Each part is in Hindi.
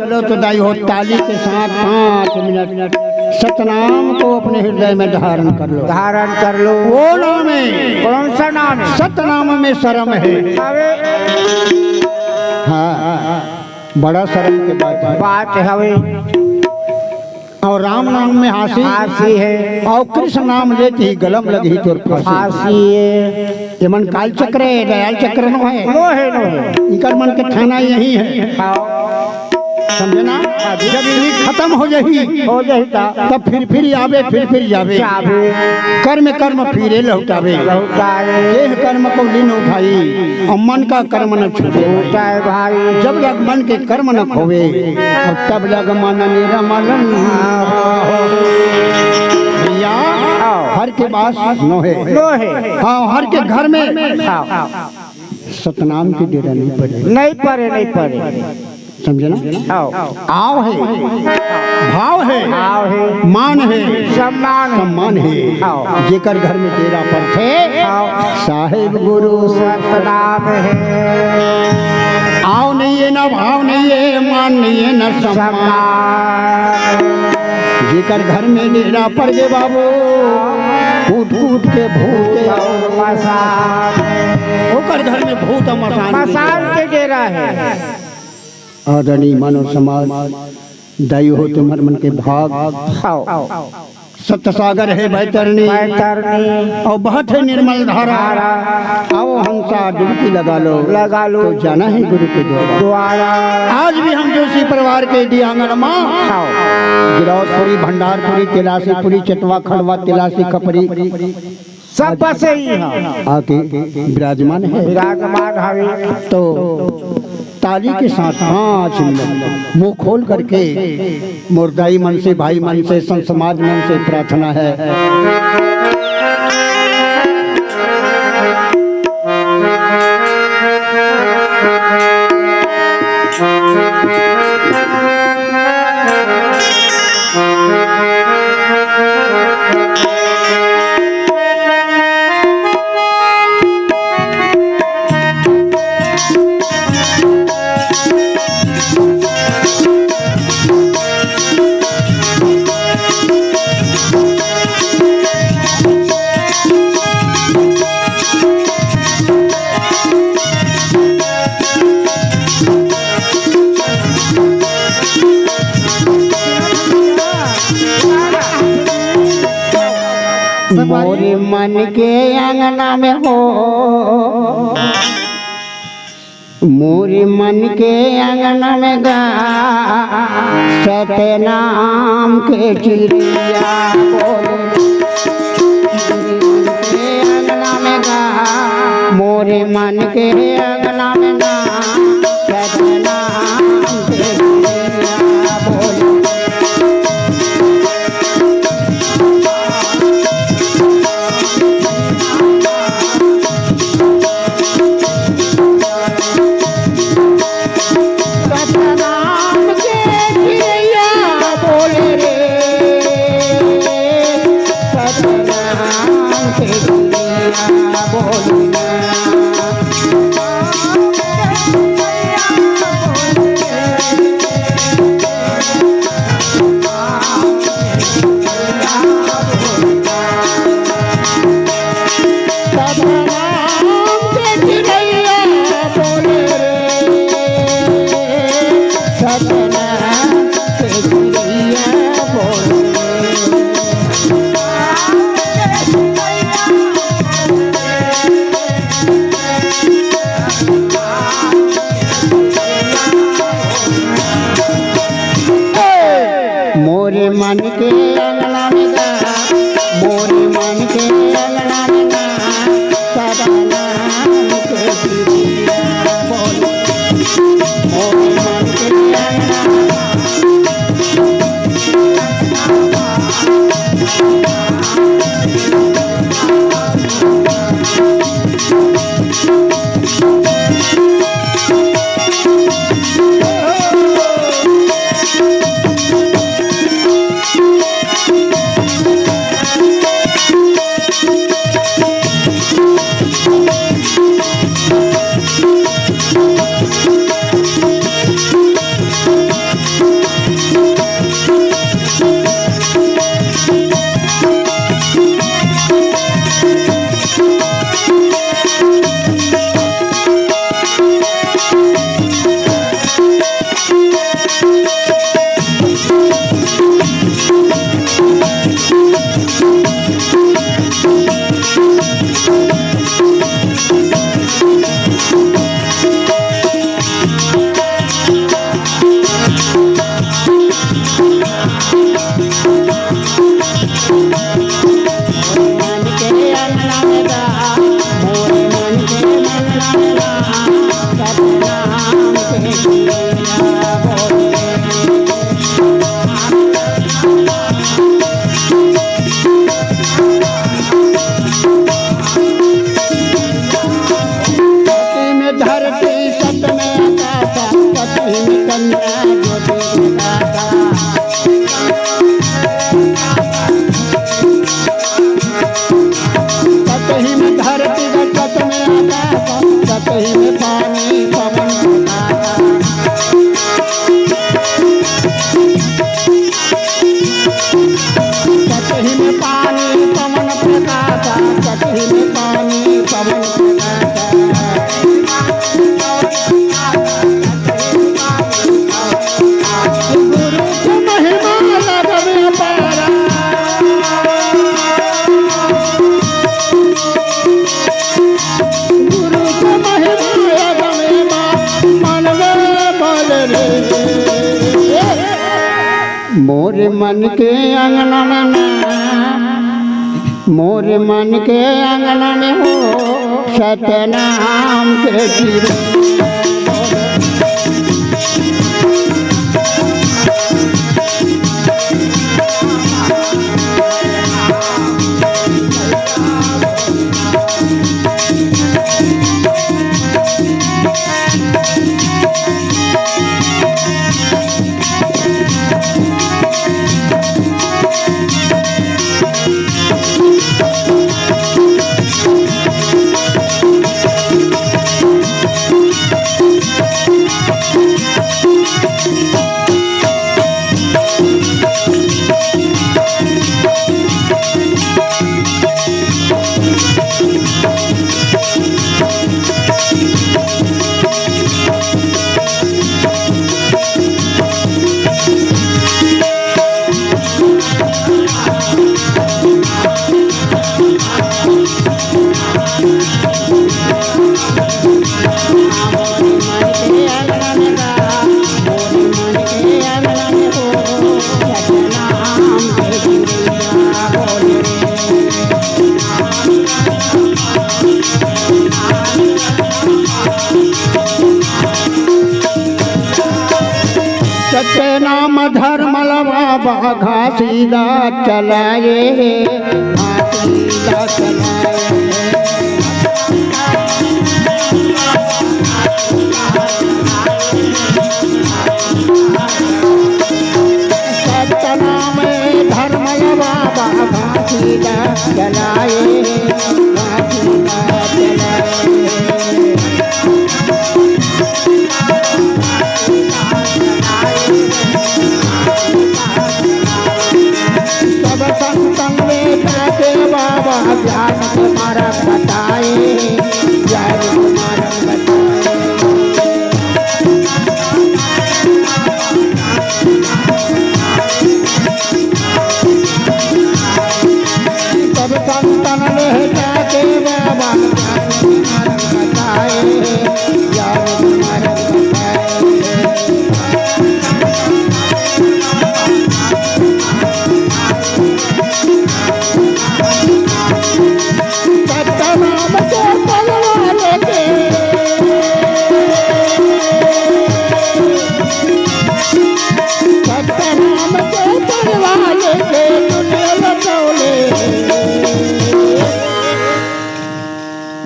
चलो तो दाई हो ताली के साथ 5 मिनट सतनाम को अपने हृदय में धारण कर लो। धारण कर लो। वो नाम है, कौन सा नाम है? सतनाम में शर्म है। हाँ, बड़ा शर्म के बात हवे। और राम नाम में हासी है, और कृष्ण नाम लेते ही गलम लगी तो फांसी है। ये मन काल चक्र है, दयाल चक्र नो है, नो है। इनका मन के थाना यही है, समझे ना। जब ये खत्म हो जाही तब फिर आवे, फिर जावे। कर्म फिरे लौटावे। देह कर्म को लीन उठाई और मन का कर्म न छूटे भाई। जब लग मन के कर्म न खोवे और तब लग मन निरमलन। भैया हर के पास नो है। हाँ, हर के घर में सतनाम की डेरा नहीं पड़े। समझे ना। आओ है, भाव है, मान है, सम्मान है। जेकर घर में डेरा पर थे साहेब गुरु सतनाम है। आओ नहीं है ना, भाव नहीं है, मान नहीं है ना सम्मान। जेकर घर में डेरा पर गे बाबू कूट के भूत और मसान। ओकर घर में भूत और मसान के डेरा है। आदरणीय मानव समाज दाई हो तुम्हार मन के भाग। सत्य सागर है बैतरणी और बहुत है निर्मल धारा। आओ हंसा डुबकी लगा लो तो जाना है गुरु के द्वारा। आज भी हम जोशी परिवार के दियांगन माँ गिरौदपुरी, भंडारपुरी, तिलासीपुरी, चटवा, खड़वा, तिलासी, खपरी सब बसे ही आके विराजमान है। तो ताली के साथ 5 मिनट मुंह खोल करके मुर्दाई मन से, भाई मन से, संत समाज मन से प्रार्थना है। मोरे मन के अंगना में हो, मोरे मन के अंगना में गा सतनाम के चिड़िया बोले। के अंगना में गा मोरे मन के अंगना में गा सतनाम के चिड़िया बोले। मोरे मन के अंगना में, मोरे मन के अंगना में हो सतनाम के चिर। नाम धर्मल बाबा घासीदा चलाए, घासीदा चलाए। सतनाम धर्मल बाबा घासीदा चलाए, घासीदा चलाए। बाबा ज्ञान तुम्हारा बताए, ज्ञान तुम्हारा बताए। सब संतन ले जाके बाबा ज्ञान तुम्हारा बताए, ज्ञान तुम्हारा बताए।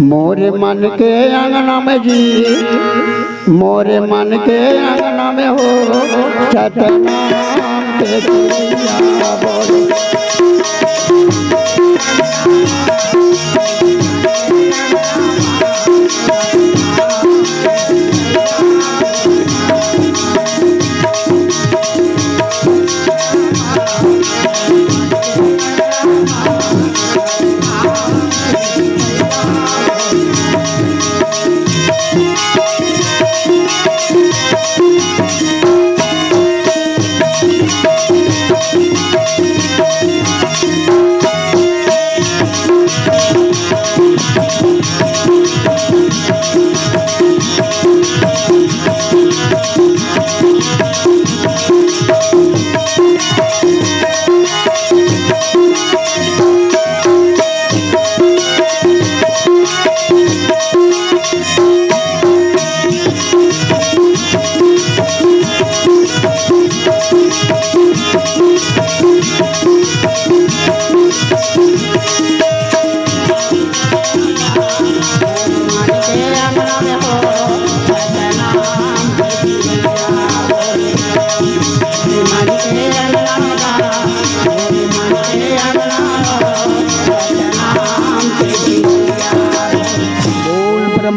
मोरे मन के अंगना में जी, मोरे मन के अंगना में हो सतनाम के चिड़िया बोले।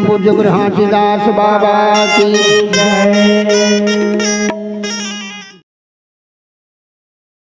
पूज्य गुरु हाथीदास बाबा की जय।